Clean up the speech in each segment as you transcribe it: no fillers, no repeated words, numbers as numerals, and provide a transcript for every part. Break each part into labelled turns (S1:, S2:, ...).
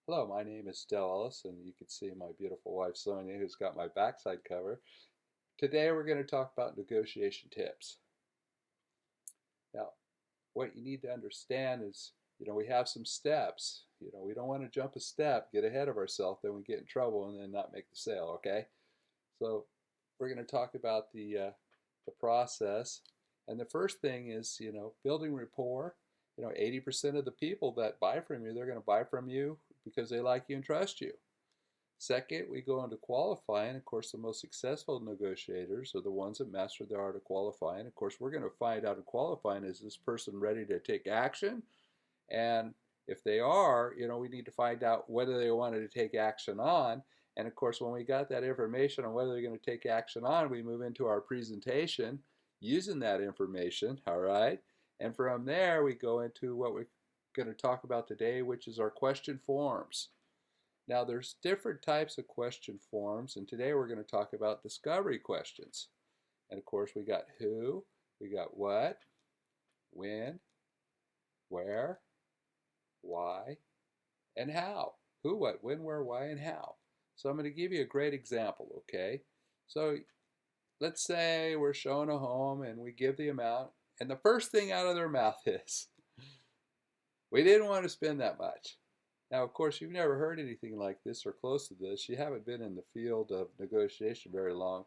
S1: Hello, my name is Del Ellis, and you can see my beautiful wife Sonia, who's got my backside cover. Today we're going to talk about negotiation tips. Now, what you need to understand is, we have some steps. We don't want to jump a step, get ahead of ourselves, then we get in trouble and then not make the sale, okay? So we're going to talk about the process. And the first thing is, building rapport. 80% of the people that buy from you, they're going to buy from you because they like you and trust you. Second, we go into qualifying. Of course, the most successful negotiators are the ones that master the art of qualifying. Of course, we're going to find out in qualifying, is this person ready to take action? And if they are, we need to find out whether they wanted to take action on. And of course, when we got that information on whether they're going to take action on, we move into our presentation using that information, all right? And from there, we go into what we're going to talk about today, which is our question forms. Now, there's different types of question forms, and today we're going to talk about discovery questions. And of course, we got who, we got what, when, where, why, and how. Who, what, when, where, why, and how. So I'm going to give you a great example, okay? So let's say we're showing a home and we give the amount, and the first thing out of their mouth is, we didn't want to spend that much. Now, of course, you've never heard anything like this or close to this. You haven't been in the field of negotiation very long.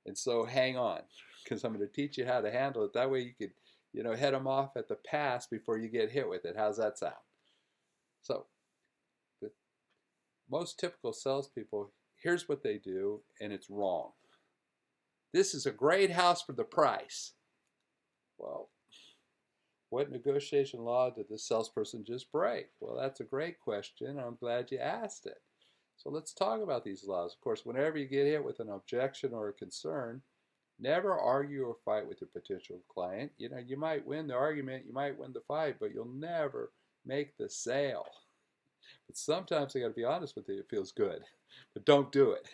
S1: And so hang on, because I'm going to teach you how to handle it. That way you could, head them off at the pass before you get hit with it. How's that sound? So the most typical salespeople, here's what they do, and it's wrong. This is a great house for the price. Well, what negotiation law did this salesperson just break? Well, that's a great question. I'm glad you asked it. So let's talk about these laws. Of course, whenever you get hit with an objection or a concern, never argue or fight with your potential client. You might win the argument, you might win the fight, but you'll never make the sale. But sometimes I got to be honest with you, it feels good, but don't do it.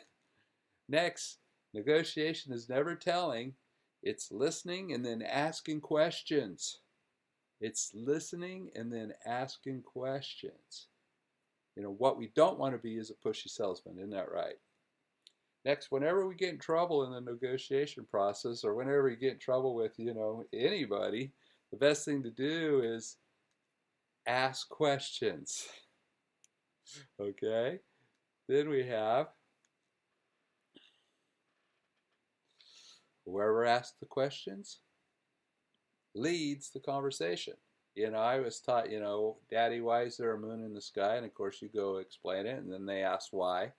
S1: Next, negotiation is never telling, it's listening and then asking questions. It's listening and then asking questions. What we don't want to be is a pushy salesman, isn't that right? Next, whenever we get in trouble in the negotiation process, or whenever you get in trouble with, anybody, the best thing to do is ask questions. Okay? Then we have whoever asks the questions leads the conversation. I was taught, Daddy, why is there a moon in the sky? And of course, you go explain it, and then they ask why.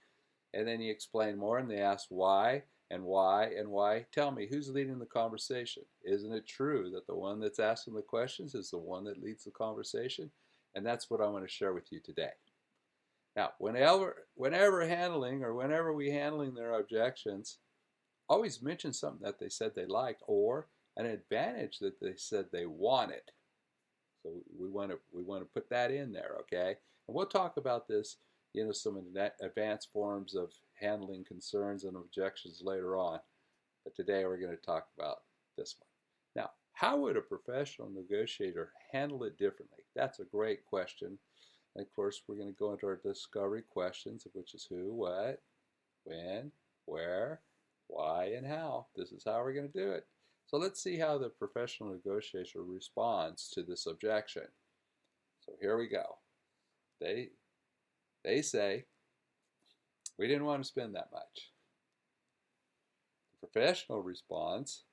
S1: And then you explain more, and they ask why and why and why. Tell me, who's leading the conversation? Isn't it true that the one that's asking the questions is the one that leads the conversation? And that's what I want to share with you today. Now, whenever handling or whenever we handling their objections, always mention something that they said they liked or an advantage that they said they wanted. So we want to put that in there, okay? And we'll talk about this, some advanced forms of handling concerns and objections later on. But today we're going to talk about this one. Now, how would a professional negotiator handle it differently? That's a great question. And of course, we're going to go into our discovery questions, which is who, what, when, where, why, and how. This is how we're going to do it. So let's see how the professional negotiator responds to this objection. So here we go. They say, we didn't want to spend that much. The professional responds,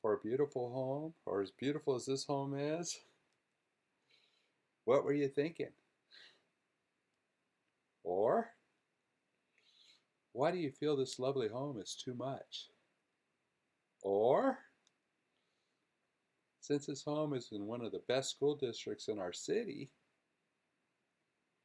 S1: for a beautiful home, or as beautiful as this home is, what were you thinking? Or, why do you feel this lovely home is too much? Or, since this home is in one of the best school districts in our city,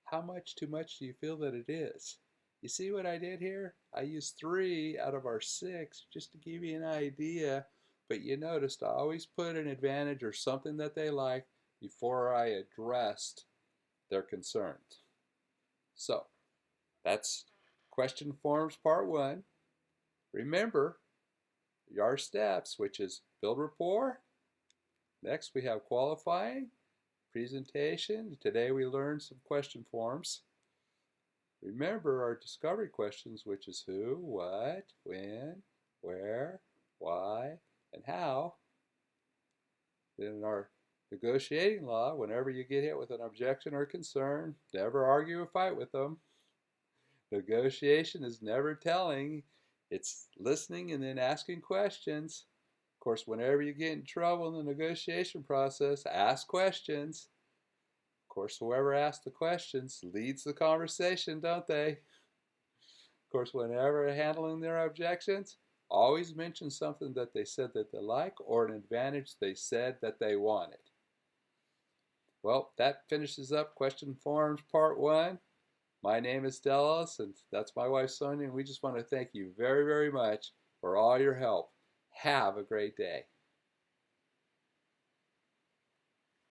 S1: how much too much do you feel that it is? You see what I did here? I used 3 out of our 6 just to give you an idea, but you noticed I always put an advantage or something that they like before I addressed their concerns. So, that's question forms part 1. Remember your steps, which is build rapport. Next we have qualifying, presentation. Today we learned some question forms. Remember our discovery questions, which is who, what, when, where, why, and how. Then in our negotiating law, whenever you get hit with an objection or concern, never argue or fight with them. Negotiation is never telling, it's listening and then asking questions. Of course, whenever you get in trouble in the negotiation process, ask questions. Of course, whoever asks the questions leads the conversation, don't they? Of course, whenever handling their objections, always mention something that they said that they like or an advantage they said that they wanted. Well, that finishes up question forms part 1. My name is Dallas, and that's my wife Sonia, and we just want to thank you very, very much for all your help. Have a great day.